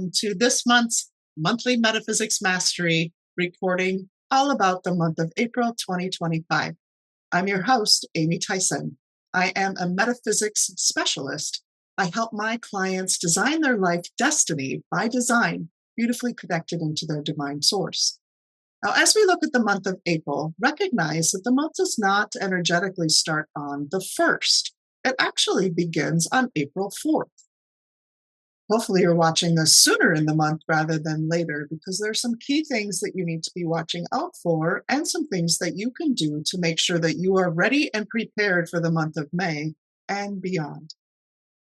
welcome to this month's monthly Metaphysics Mastery recording all about the month of April 2025. I'm your host, Amy Theisen. I am a metaphysics specialist. I help my clients design their life destiny by design, beautifully connected into their divine source. Now, as we look at the month of April, recognize that the month does not energetically start on the 1st. It actually begins on April 4th. Hopefully you're watching this sooner in the month rather than later, because there's some key things that you need to be watching out for and some things that you can do to make sure that you are ready and prepared for the month of May and beyond.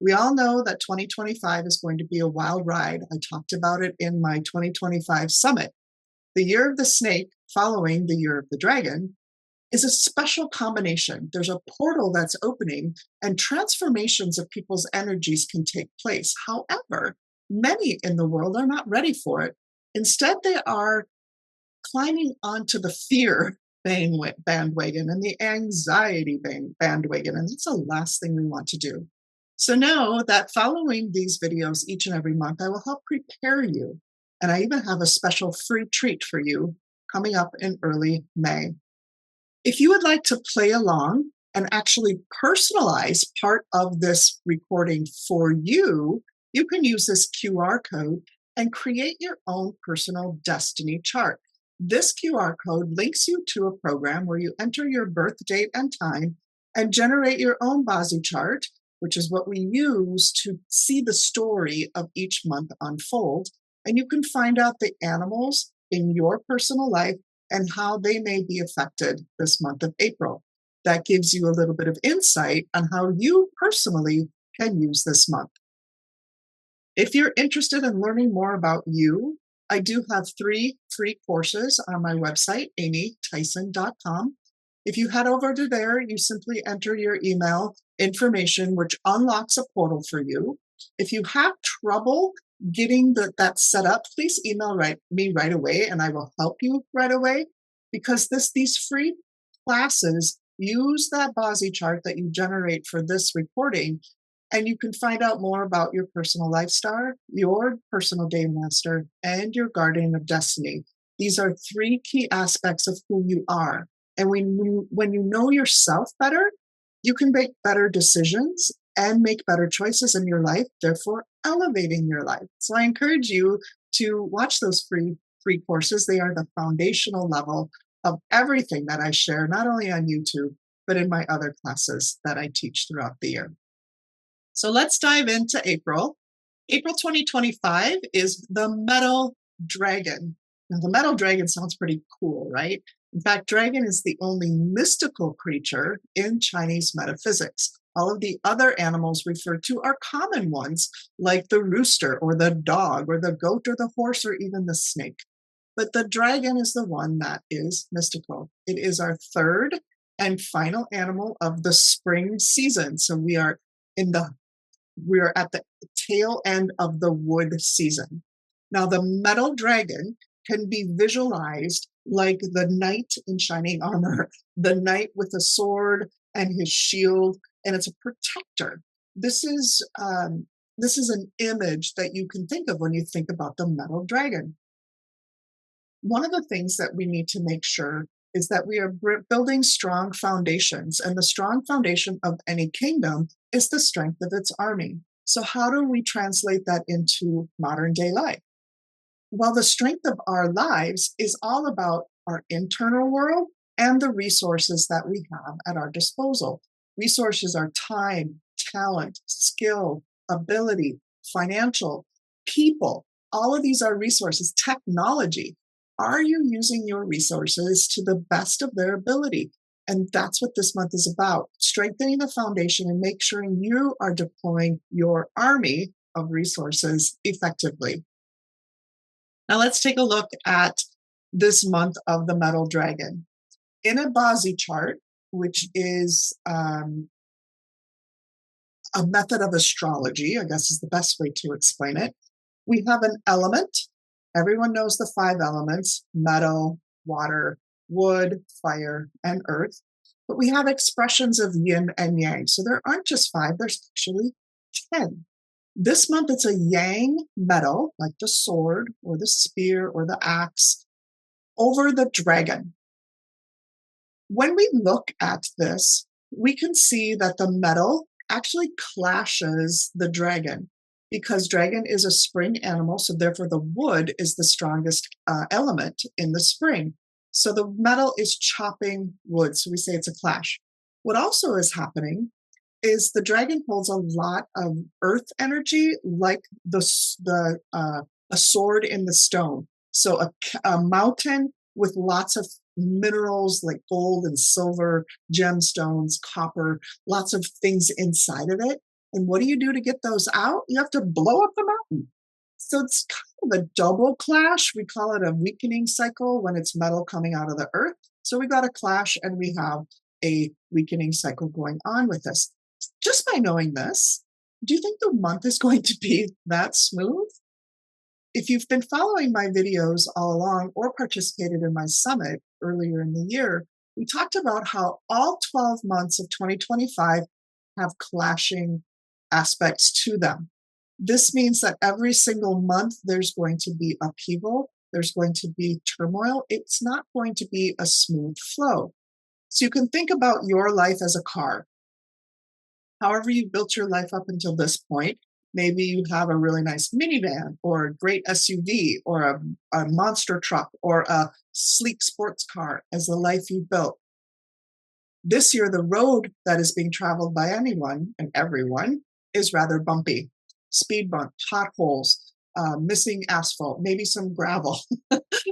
We all know that 2025 is going to be a wild ride. I talked about it in my 2025 summit. The year of the snake, following the year of the dragon, is a special combination. There's a portal that's opening and transformations of people's energies can take place. However, many in the world are not ready for it. Instead, they are climbing onto the fear bandwagon and the anxiety bandwagon, and that's the last thing we want to do. So know that following these videos each and every month, I will help prepare you. And I even have a special free treat for you coming up in early May. If you would like to play along and actually personalize part of this recording for you, you can use this QR code and create your own personal destiny chart. This QR code links you to a program where you enter your birth date and time and generate your own BaZi chart, which is what we use to see the story of each month unfold. And you can find out the animals in your personal life and how they may be affected this month of April. That gives you a little bit of insight on how you personally can use this month. If you're interested in learning more about you, I do have 3 free courses on my website, amytheisen.com. If you head over to there, you simply enter your email information, which unlocks a portal for you. If you have trouble getting that set up, please email me right away and I will help you right away, because these free classes use that BaZi chart that you generate for this recording, and you can find out more about your personal lifestyle, your personal day master, and your guardian of destiny. These are 3 key aspects of who you are. And when you know yourself better, you can make better decisions and make better choices in your life, therefore elevating your life. So I encourage you to watch those free courses. They are the foundational level of everything that I share, not only on YouTube, but in my other classes that I teach throughout the year. So let's dive into April. April 2025 is the metal dragon. Now, the metal dragon sounds pretty cool, right? In fact, dragon is the only mystical creature in Chinese metaphysics. All of the other animals referred to are common ones, like the rooster or the dog or the goat or the horse or even the snake. But the dragon is the one that is mystical. It is our 3rd and final animal of the spring season. So we are at the tail end of the wood season. Now, the metal dragon can be visualized like the knight in shining armor, the knight with a sword and his shield, and it's a protector. This is an image that you can think of when you think about the metal dragon. One of the things that we need to make sure is that we are building strong foundations, and the strong foundation of any kingdom is the strength of its army. So how do we translate that into modern day life? Well, the strength of our lives is all about our internal world and the resources that we have at our disposal. Resources are time, talent, skill, ability, financial, people. All of these are resources. Technology. Are you using your resources to the best of their ability? And that's what this month is about, strengthening the foundation and make sure you are deploying your army of resources effectively. Now let's take a look at this month of the metal dragon. In a BaZi chart, which is a method of astrology, I guess is the best way to explain it, we have an element. Everyone knows the 5 elements: metal, water, wood, fire, and earth. But we have expressions of yin and yang. So there aren't just 5, there's actually 10. This month, it's a yang metal, like the sword or the spear or the axe, over the dragon. When we look at this, we can see that the metal actually clashes the dragon because dragon is a spring animal, so therefore the wood is the strongest element in the spring. So the metal is chopping wood, so we say it's a clash. What also is happening is the dragon holds a lot of earth energy, like a sword in the stone. So a mountain with lots of minerals like gold and silver, gemstones, copper, lots of things inside of it. And what do you do to get those out? You have to blow up the mountain. So it's kind of a double clash. We call it a weakening cycle when it's metal coming out of the earth. So we got a clash and we have a weakening cycle going on with this. Just by knowing this, do you think the month is going to be that smooth? If you've been following my videos all along or participated in my summit earlier in the year, we talked about how all 12 months of 2025 have clashing aspects to them. This means that every single month there's going to be upheaval, there's going to be turmoil. It's not going to be a smooth flow. So you can think about your life as a car. However you built your life up until this point, maybe you have a really nice minivan or a great SUV or a monster truck or a sleek sports car as the life you built. This year, the road that is being traveled by anyone and everyone is rather bumpy. Speed bump, potholes, missing asphalt, maybe some gravel.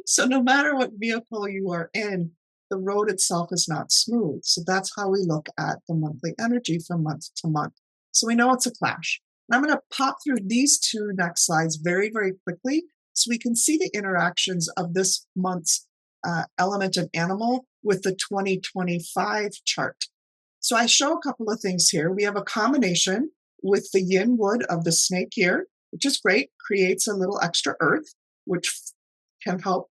So no matter what vehicle you are in, the road itself is not smooth. So that's how we look at the monthly energy from month to month. So we know it's a clash. I'm going to pop through these two next slides very, very quickly so we can see the interactions of this month's element and animal with the 2025 chart. So I show a couple of things here. We have a combination with the yin wood of the snake year, which is great, creates a little extra earth, which can help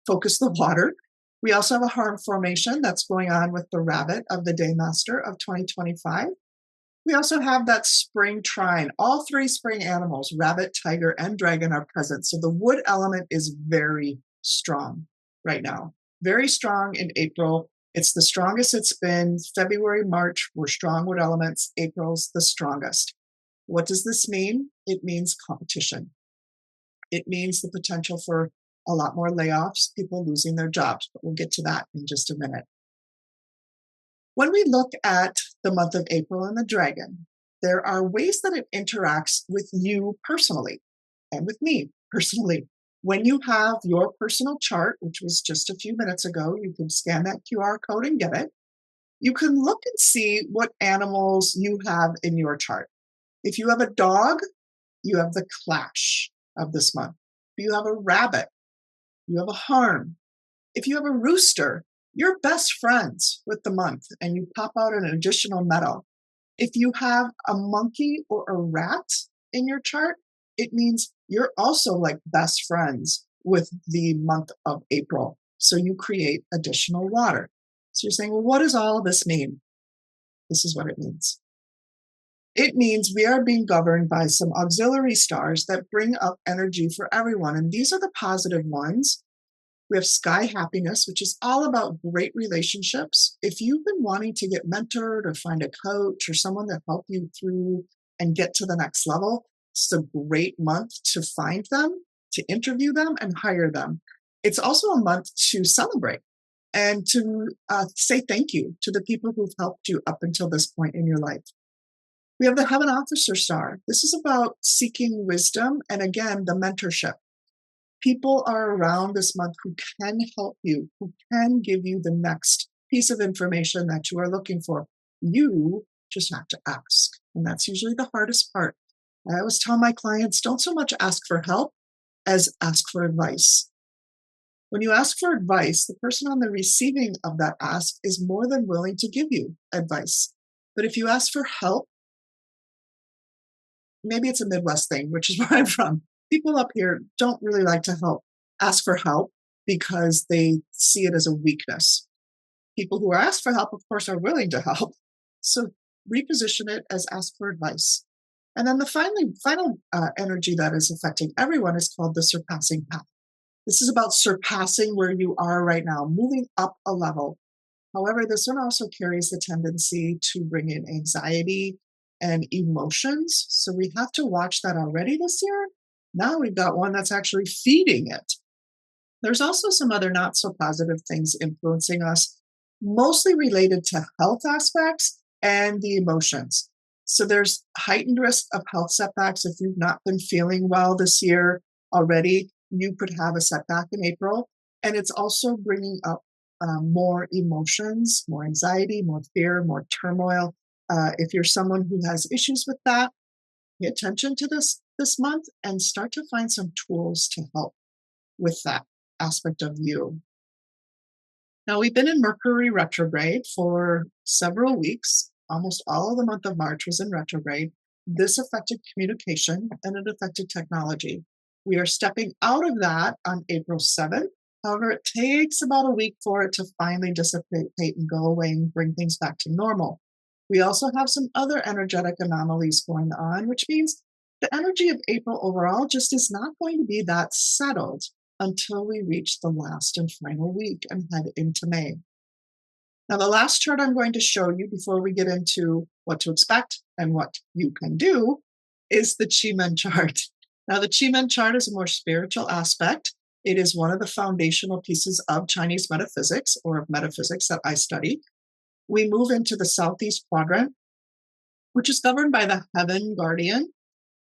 focus the water. We also have a harm formation that's going on with the rabbit of the day master of 2025. We also have that spring trine. All three spring animals, rabbit, tiger, and dragon, are present. So the wood element is very strong right now. Very strong in April. It's the strongest it's been. February, March were strong wood elements. April's the strongest. What does this mean? It means competition. It means the potential for a lot more layoffs, people losing their jobs, but we'll get to that in just a minute. When we look at the month of April and the dragon, there are ways that it interacts with you personally and with me personally. When you have your personal chart, which was just a few minutes ago, you can scan that QR code and get it. You can look and see what animals you have in your chart. If you have a dog, you have the clash of this month. If you have a rabbit, you have a harm. If you have a rooster, you're best friends with the month and you pop out an additional metal. If you have a monkey or a rat in your chart, it means you're also like best friends with the month of April. So you create additional water. So you're saying, well, what does all of this mean? This is what it means. It means we are being governed by some auxiliary stars that bring up energy for everyone. And these are the positive ones. We have sky happiness, which is all about great relationships. If you've been wanting to get mentored or find a coach or someone to help you through and get to the next level, it's a great month to find them, to interview them, and hire them. It's also a month to celebrate and to say thank you to the people who've helped you up until this point in your life. We have the Heaven Officer Star. This is about seeking wisdom and, again, the mentorship. People are around this month who can help you, who can give you the next piece of information that you are looking for. You just have to ask. And that's usually the hardest part. I always tell my clients, don't so much ask for help as ask for advice. When you ask for advice, the person on the receiving of that ask is more than willing to give you advice. But if you ask for help, maybe it's a Midwest thing, which is where I'm from. People up here don't really like to ask for help because they see it as a weakness. People who are asked for help, of course, are willing to help. So reposition it as ask for advice. And then the final energy that is affecting everyone is called the surpassing path. This is about surpassing where you are right now, moving up a level. However, this one also carries the tendency to bring in anxiety and emotions. So we have to watch that already this year. Now we've got one that's actually feeding it. There's also some other not so positive things influencing us, mostly related to health aspects and the emotions. So there's heightened risk of health setbacks. If you've not been feeling well this year already, you could have a setback in April. And it's also bringing up more emotions, more anxiety, more fear, more turmoil. If you're someone who has issues with that, pay attention to this month and start to find some tools to help with that aspect of you. Now, we've been in Mercury retrograde for several weeks. Almost all of the month of March was in retrograde. This affected communication and it affected technology. We are stepping out of that on April 7th. However, it takes about a week for it to finally dissipate and go away and bring things back to normal. We also have some other energetic anomalies going on, which means the energy of April overall just is not going to be that settled until we reach the last and final week and head into May. Now, the last chart I'm going to show you before we get into what to expect and what you can do is the Chi chart. Now, the Chi chart is a more spiritual aspect. It is one of the foundational pieces of Chinese metaphysics or of metaphysics that I study. We move into the southeast quadrant, which is governed by the heaven guardian,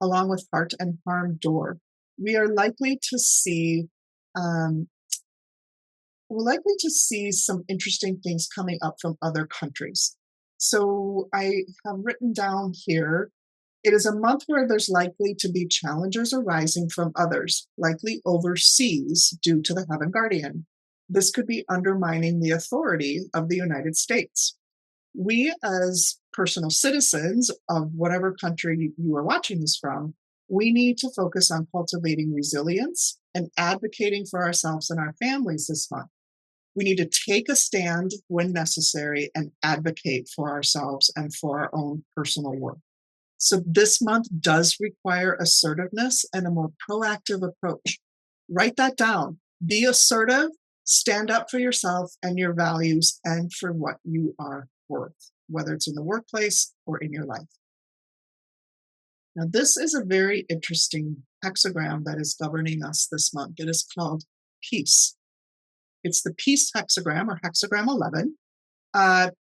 along with heart and harm door. We are likely to see some interesting things coming up from other countries. So I have written down here, it is a month where there's likely to be challenges arising from others, likely overseas due to the heaven guardian. This could be undermining the authority of the United States. We, as personal citizens of whatever country you are watching this from, we need to focus on cultivating resilience and advocating for ourselves and our families this month. We need to take a stand when necessary and advocate for ourselves and for our own personal work. So this month does require assertiveness and a more proactive approach. Write that down. Be assertive, stand up for yourself and your values and for what you are worth, whether it's in the workplace or in your life. Now, this is a very interesting hexagram that is governing us this month. It is called Peace. It's the Peace hexagram or hexagram 11.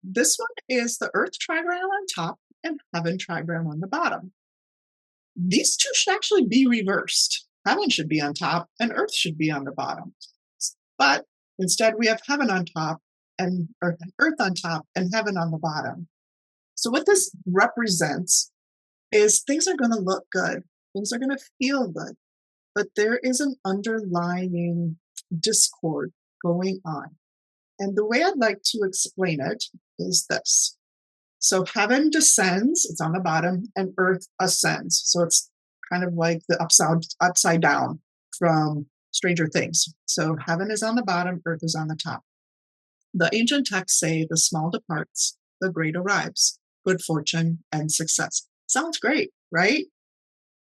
This one is the Earth trigram on top and Heaven trigram on the bottom. These two should actually be reversed. Heaven should be on top and Earth should be on the bottom. But instead, we have Heaven on top and Earth on top and Heaven on the bottom. So what this represents is things are going to look good. Things are going to feel good. But there is an underlying discord going on. And the way I'd like to explain it is this. So heaven descends, it's on the bottom, and earth ascends. So it's kind of like the upside down from Stranger Things. So heaven is on the bottom, earth is on the top. The ancient texts say the small departs, the great arrives, good fortune and success. Sounds great, right?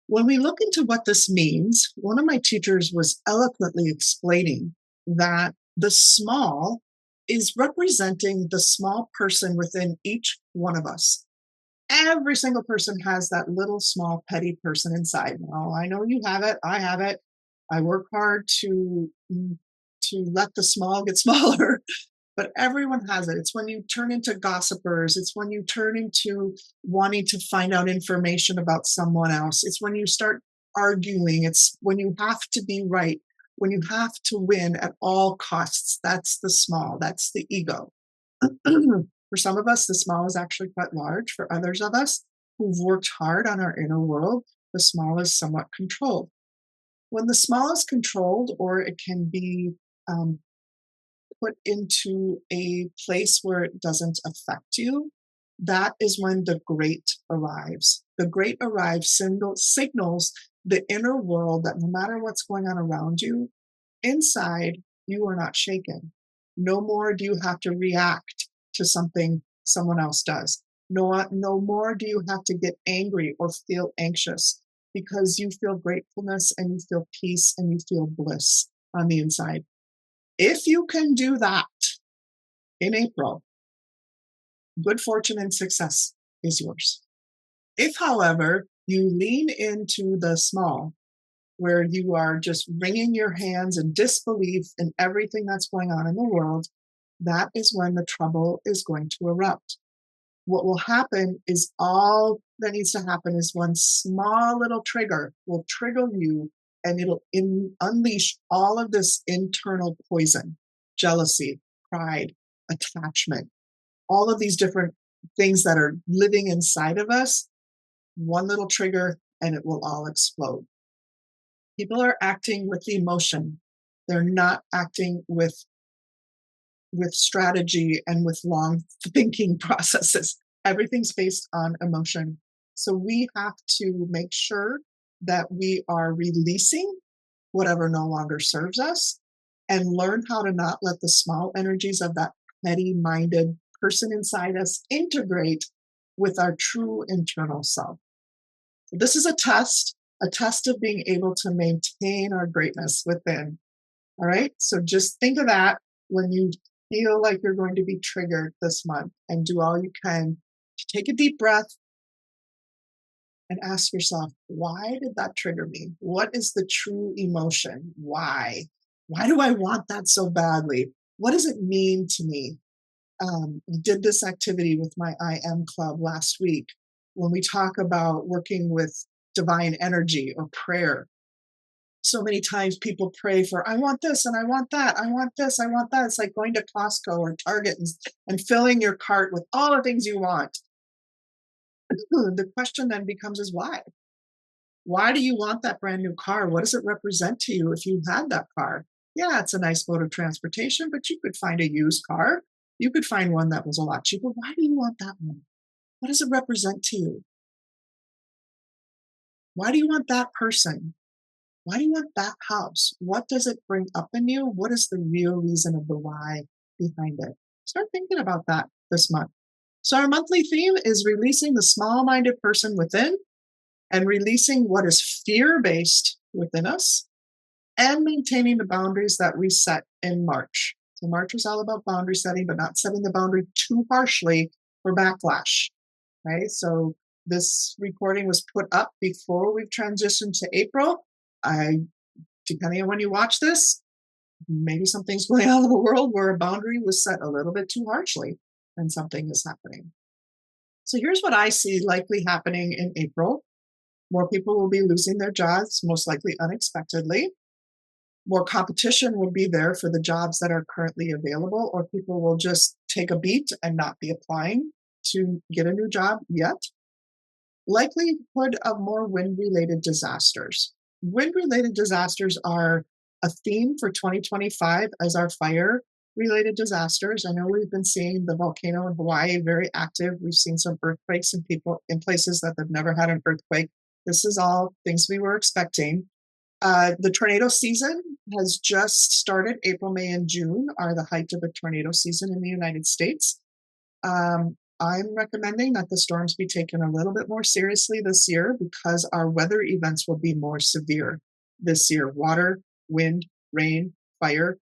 When we look into what this means, one of my teachers was eloquently explaining that the small is representing the small person within each one of us. Every single person has that little small petty person inside. Oh, I know you have it. I have it. I work hard to let the small get smaller, but everyone has it. It's when you turn into gossipers. It's when you turn into wanting to find out information about someone else. It's when you start arguing. It's when you have to be right, when you have to win at all costs. That's the small. That's the ego. For some of us, the small is actually quite large. For others of us who've worked hard on our inner world, the small is somewhat controlled. When the small is controlled, or it can be put into a place where it doesn't affect you, that is when the great arrives. The great arrives signals the inner world that no matter what's going on around you, inside you are not shaken. No more do you have to react to something someone else does. No more do you have to get angry or feel anxious, because you feel gratefulness and you feel peace and you feel bliss on the inside. If you can do that in April, good fortune and success is yours. If, however, you lean into the small, where you are just wringing your hands in disbelief in everything that's going on in the world, that is when the trouble is going to erupt. What will happen is, all that needs to happen is one small little trigger will trigger you, and it'll unleash all of this internal poison, jealousy, pride, attachment, all of these different things that are living inside of us. One little trigger and it will all explode. People are acting with emotion. They're not acting with strategy and with long thinking processes. Everything's based on emotion. So we have to make sure that we are releasing whatever no longer serves us, and learn how to not let the small energies of that petty-minded person inside us integrate with our true internal self. So this is a test of being able to maintain our greatness within. All right. So just think of that when you feel like you're going to be triggered this month, and do all you can to take a deep breath and ask yourself, why did that trigger me? What is the true emotion? Why? Why do I want that so badly? What does it mean to me? I did this activity with my I Am Club last week, when we talk about working with divine energy or prayer. So many times people pray for, I want this and I want that, I want this, I want that. It's like going to Costco or Target and filling your cart with all the things you want. The question then becomes is why? Why do you want that brand new car? What does it represent to you if you had that car? Yeah, it's a nice mode of transportation, but you could find a used car. You could find one that was a lot cheaper. Why do you want that one? What does it represent to you? Why do you want that person? Why do you want that house? What does it bring up in you? What is the real reason of the why behind it? Start thinking about that this month. So our monthly theme is releasing the small-minded person within, and releasing what is fear-based within us, and maintaining the boundaries that we set in March. So March was all about boundary setting, but not setting the boundary too harshly for backlash. Right? So this recording was put up before we've transitioned to April. Depending on when you watch this, maybe something's going on in the world where a boundary was set a little bit too harshly and something is happening. So here's what I see likely happening in April. More people will be losing their jobs, most likely unexpectedly. More competition will be there for the jobs that are currently available, or people will just take a beat and not be applying to get a new job yet. Likelihood of more wind-related disasters. Wind-related disasters are a theme for 2025 as our fire-related disasters. I know we've been seeing the volcano in Hawaii very active. We've seen some earthquakes in places that have never had an earthquake. This is all things we were expecting. The tornado season has just started. April, May, and June are the height of the tornado season in the United States. I'm recommending that the storms be taken a little bit more seriously this year, because our weather events will be more severe this year. Water, wind, rain, fire,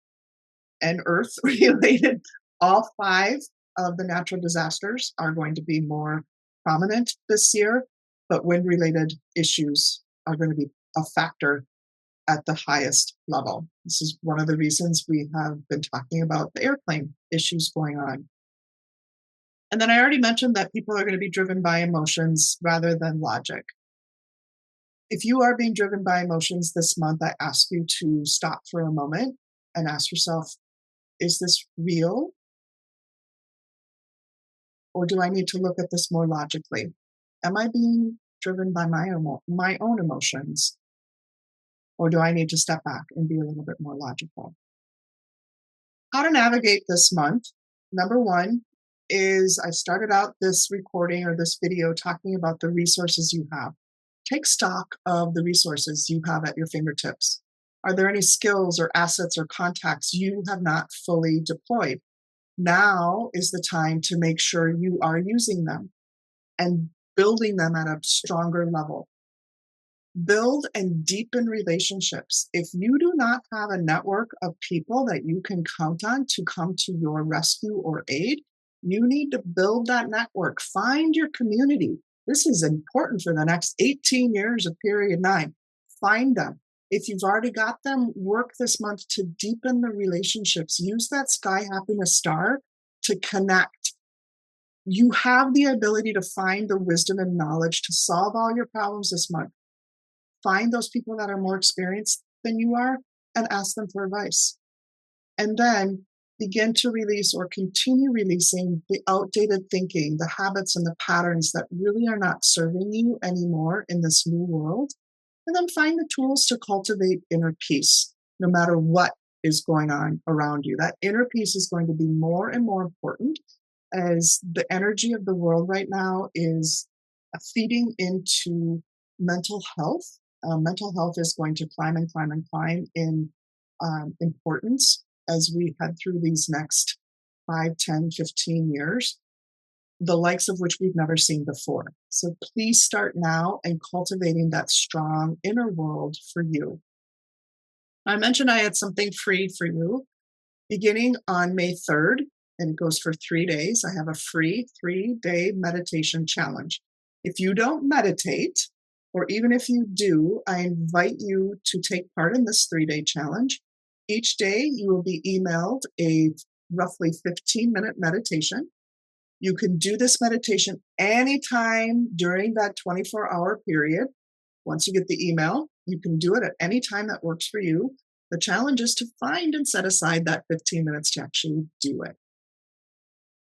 and earth related. All 5 of the natural disasters are going to be more prominent this year, but wind related issues are going to be a factor at the highest level. This is one of the reasons we have been talking about the airplane issues going on. And then I already mentioned that people are going to be driven by emotions rather than logic. If you are being driven by emotions this month, I ask you to stop for a moment and ask yourself, is this real? Or do I need to look at this more logically? Am I being driven by my own emotions? Or do I need to step back and be a little bit more logical? How to navigate this month. Number 1 is, I started out this recording or this video talking about the resources you have. Take stock of the resources you have at your fingertips. Are there any skills or assets or contacts you have not fully deployed? Now is the time to make sure you are using them. and building them at a stronger level. Build and deepen relationships. If you do not have a network of people that you can count on to come to your rescue or aid, you need to build that network. Find your community. This is important for the next 18 years of period 9. Find them. If you've already got them, work this month to deepen the relationships. Use that sky happiness star to connect. You have the ability to find the wisdom and knowledge to solve all your problems this month. Find those people that are more experienced than you are and ask them for advice. And then begin to release or continue releasing the outdated thinking, the habits and the patterns that really are not serving you anymore in this new world. And then find the tools to cultivate inner peace, no matter what is going on around you. That inner peace is going to be more and more important as the energy of the world right now is feeding into mental health. Mental health is going to climb and climb and climb in importance as we head through these next 5, 10, 15 years, the likes of which we've never seen before. So please start now in cultivating that strong inner world for you. I mentioned I had something free for you beginning on May 3rd, and it goes for 3 days. I have a free 3-day meditation challenge. If you don't meditate, or even if you do, I invite you to take part in this 3-day challenge. Each day you will be emailed a roughly 15-minute meditation. You can do this meditation anytime during that 24-hour period. Once you get the email, you can do it at any time that works for you. The challenge is to find and set aside that 15 minutes to actually do it.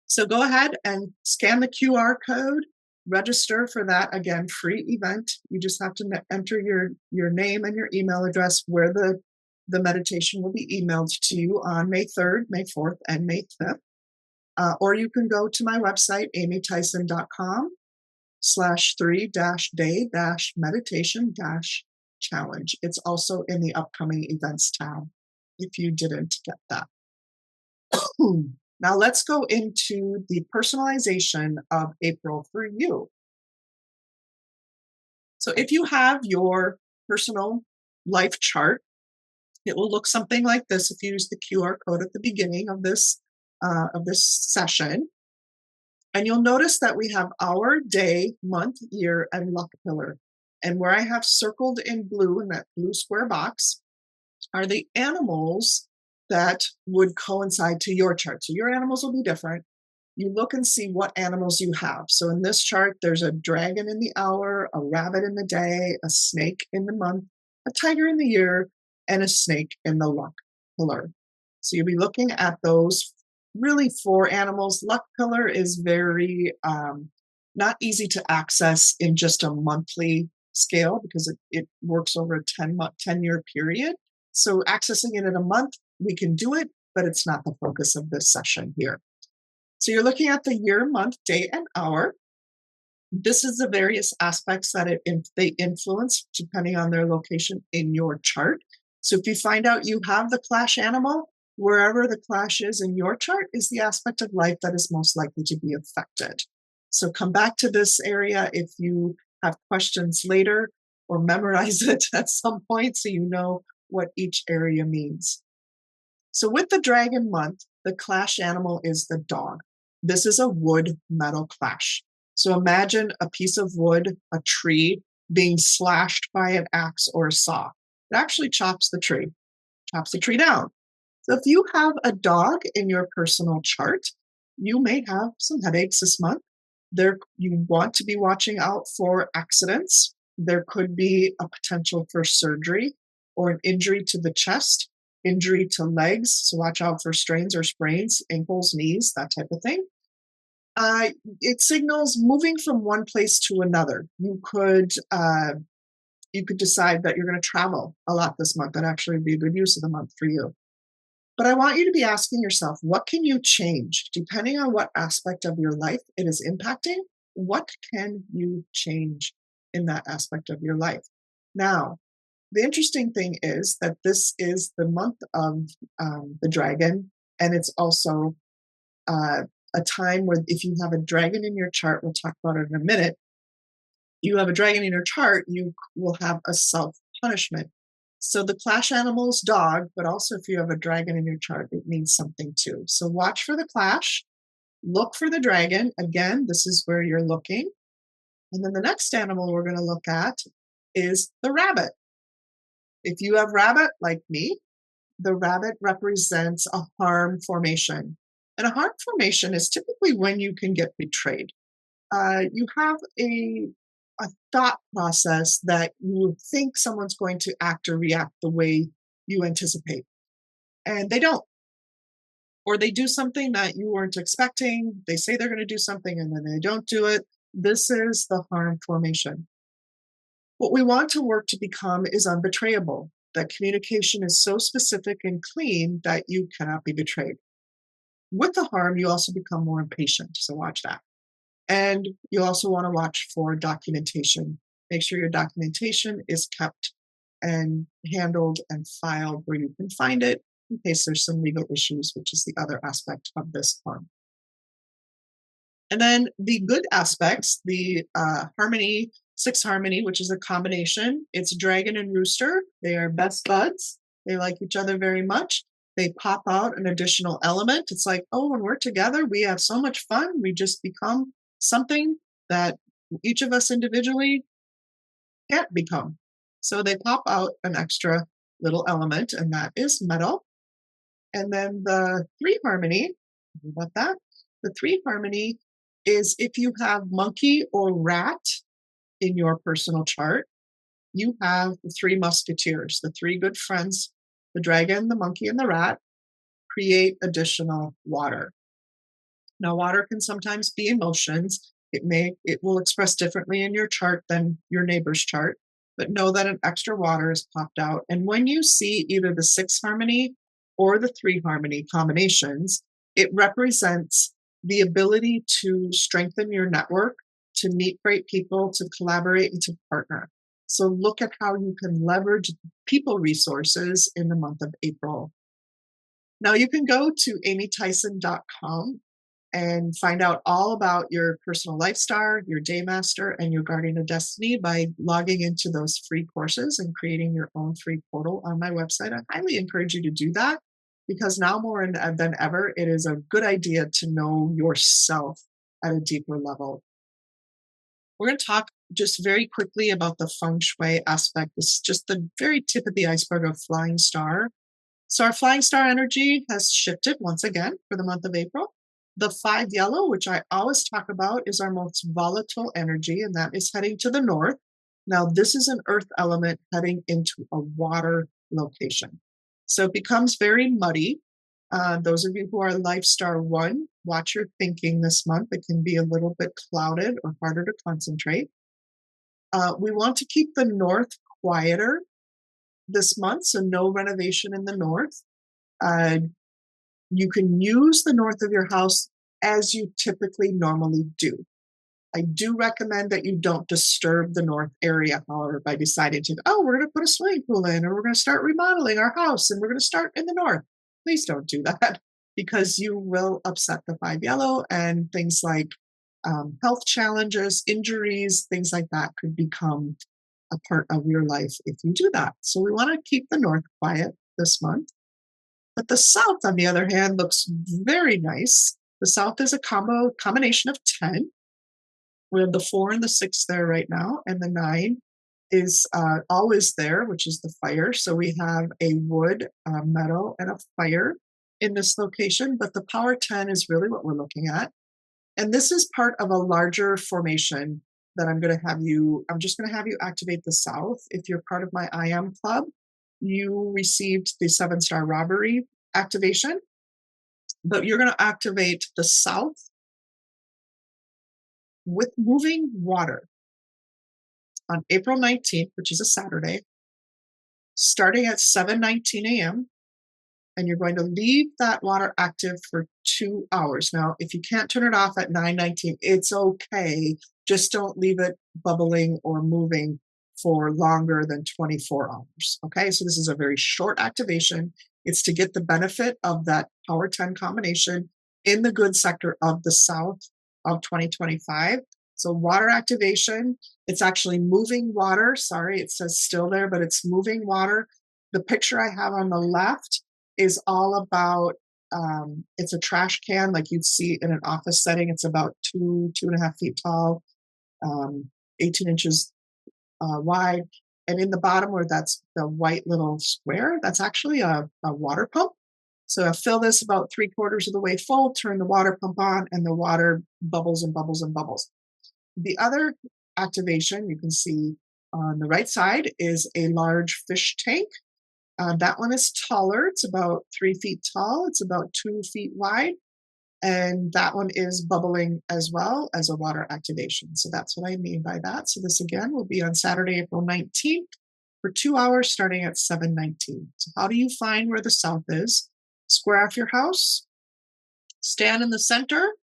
So go ahead and scan the QR code, register for that, again, free event. You just have to enter your name and your email address where the meditation will be emailed to you on May 3rd, May 4th, and May 5th. Or you can go to my website, amytheisen.com/3-day-meditation-challenge. It's also in the upcoming events tab if you didn't get that. Now let's go into the personalization of April for you. So if you have your personal life chart, it will look something like this if you use the QR code at the beginning of this session. And you'll notice that we have our day, month, year, and luck pillar. And where I have circled in blue in that blue square box are the animals that would coincide to your chart. So your animals will be different. You look and see what animals you have. So in this chart, there's a dragon in the hour, a rabbit in the day, a snake in the month, a tiger in the year, and a snake in the luck pillar. So you'll be looking at those really 4 animals. Luck pillar is very not easy to access in just a monthly scale because it works over a 10-year period. So accessing it in a month, we can do it, but it's not the focus of this session here. So you're looking at the year, month, day, and hour. This is the various aspects that they influence depending on their location in your chart. So if you find out you have the clash animal, wherever the clash is in your chart is the aspect of life that is most likely to be affected. So come back to this area if you have questions later, or memorize it at some point so you know what each area means. So with the dragon month, the clash animal is the dog. This is a wood metal clash. So imagine a piece of wood, a tree, being slashed by an axe or a saw. It actually chops the tree down. So if you have a dog in your personal chart, you may have some headaches this month. You want to be watching out for accidents. There could be a potential for surgery or an injury to the chest, injury to legs. So watch out for strains or sprains, ankles, knees, that type of thing. It signals moving from one place to another. You could decide that you're going to travel a lot this month. That actually would be a good use of the month for you. But I want you to be asking yourself, what can you change? Depending on what aspect of your life it is impacting, what can you change in that aspect of your life? Now, the interesting thing is that this is the month of the dragon, and it's also a a time where if you have a dragon in your chart, we'll talk about it in a minute, you have a dragon in your chart, you will have a self-punishment. So the clash animal is dog, but also if you have a dragon in your chart, it means something too. So watch for the clash, look for the dragon. Again, this is where you're looking. And then the next animal we're going to look at is the rabbit. If you have rabbit like me, the rabbit represents a harm formation. And a harm formation is typically when you can get betrayed. You have a thought process that you think someone's going to act or react the way you anticipate, and they don't. Or they do something that you weren't expecting. They say they're going to do something and then they don't do it. This is the harm formation. What we want to work to become is unbetrayable. That communication is so specific and clean that you cannot be betrayed. With the harm, you also become more impatient. So watch that. And you also want to watch for documentation. Make sure your documentation is kept and handled and filed where you can find it in case there's some legal issues, which is the other aspect of this harm. And then the good aspects, the harmony, 6 harmony, which is a combination. It's dragon and rooster. They are best buds. They like each other very much. They pop out an additional element. It's like, oh, when we're together, we have so much fun. We just become something that each of us individually can't become. So they pop out an extra little element, and that is metal. And then the 3 harmony, about that, the 3 harmony is if you have monkey or rat in your personal chart, you have the 3 musketeers, the 3 good friends, the dragon, the monkey, and the rat, create additional water. Now, water can sometimes be emotions. It will express differently in your chart than your neighbor's chart, but know that an extra water is popped out. And when you see either the 6 harmony or the 3 harmony combinations, it represents the ability to strengthen your network, to meet great people, to collaborate, and to partner. So look at how you can leverage people resources in the month of April. Now you can go to amytheisen.com and find out all about your personal life star, your day master, and your guardian of destiny by logging into those free courses and creating your own free portal on my website. I highly encourage you to do that because now more than ever, it is a good idea to know yourself at a deeper level. We're going to talk just very quickly about the Feng Shui aspect. It's just the very tip of the iceberg of flying star. So our flying star energy has shifted once again for the month of April. The 5 yellow, which I always talk about, is our most volatile energy, and that is heading to the north. Now, this is an earth element heading into a water location. So it becomes very muddy. Those of you who are Life Star 1, watch your thinking this month. It can be a little bit clouded or harder to concentrate. We want to keep the north quieter this month, so no renovation in the north. You can use the north of your house as you typically normally do. I do recommend that you don't disturb the north area, however, by deciding to, oh, we're going to put a swimming pool in, or we're going to start remodeling our house, and we're going to start in the north. Please don't do that because you will upset the 5 yellow, and things like health challenges, injuries, things like that could become a part of your life if you do that. So we want to keep the north quiet this month. But the south, on the other hand, looks very nice. The south is a combination of 10. We have the 4 and the 6 there right now, and the 9 is always there, which is the fire. So we have a wood, a metal, and a fire in this location, but the power 10 is really what we're looking at. And this is part of a larger formation that I'm just going to have you activate the south. If you're part of my I Am Club, you received the 7-star robbery activation, but you're going to activate the south with moving water on April 19th, which is a Saturday, starting at 7:19 a.m. And you're going to leave that water active for 2 hours. Now, if you can't turn it off at 9:19, it's okay. Just don't leave it bubbling or moving for longer than 24 hours. Okay, so this is a very short activation. It's to get the benefit of that power 10 combination in the good sector of the south of 2025. So water activation, it's actually moving water. Sorry, it says still there, but it's moving water. The picture I have on the left is all about, it's a trash can like you'd see in an office setting. It's about 2.5 feet tall, 18 inches wide. And in the bottom where that's the white little square, that's actually a water pump. So I fill this about 3/4 of the way full, turn the water pump on, and the water bubbles and bubbles and bubbles. The other activation you can see on the right side is a large fish tank. That one is taller. It's about 3 feet tall. It's about 2 feet wide. And that one is bubbling as well as a water activation. So that's what I mean by that. So this again will be on Saturday, April 19th for 2 hours starting at 7:19. So how do you find where the south is? Square off your house, stand in the center,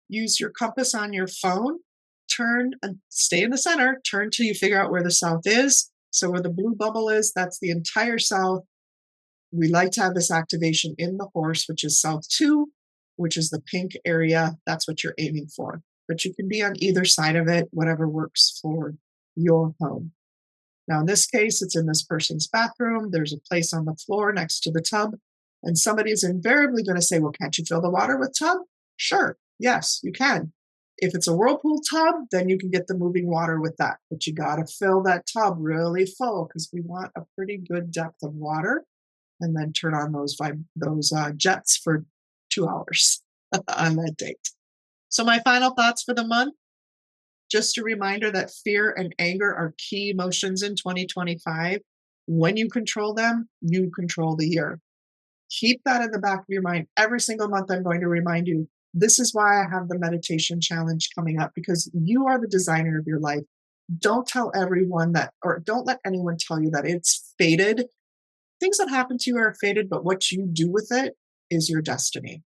use your compass on your phone, turn and stay in the center, turn till you figure out where the south is. So where the blue bubble is, that's the entire south. We like to have this activation in the horse, which is south 2, which is the pink area. That's what you're aiming for. But you can be on either side of it, whatever works for your home. Now, in this case, it's in this person's bathroom. There's a place on the floor next to the tub. And somebody is invariably going to say, well, can't you fill the water with tub? Sure. Yes, you can. If it's a whirlpool tub, then you can get the moving water with that. But you got to fill that tub really full because we want a pretty good depth of water. And then turn on those jets for 2 hours on that date. So my final thoughts for the month, just a reminder that fear and anger are key emotions in 2025. When you control them, you control the year. Keep that in the back of your mind. Every single month, I'm going to remind you, this is why I have the meditation challenge coming up, because you are the designer of your life. Don't tell everyone that, or don't let anyone tell you that it's fated. Things that happen to you are fated, but what you do with it is your destiny.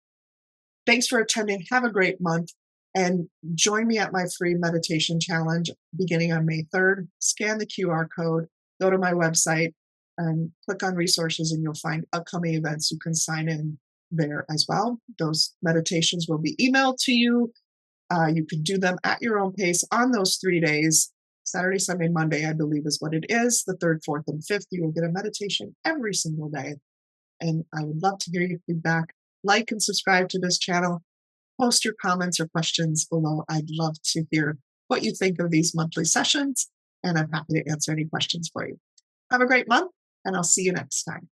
Thanks for attending. Have a great month. And join me at my free meditation challenge beginning on May 3rd. Scan the QR code, go to my website, and click on resources, and you'll find upcoming events. You can sign in there as well. Those meditations will be emailed to you. You can do them at your own pace on those 3 days. Saturday, Sunday, Monday, I believe is what it is. The 3rd, 4th, and 5th, you will get a meditation every single day. And I would love to hear your feedback. Like and subscribe to this channel. Post your comments or questions below. I'd love to hear what you think of these monthly sessions, and I'm happy to answer any questions for you. Have a great month, and I'll see you next time.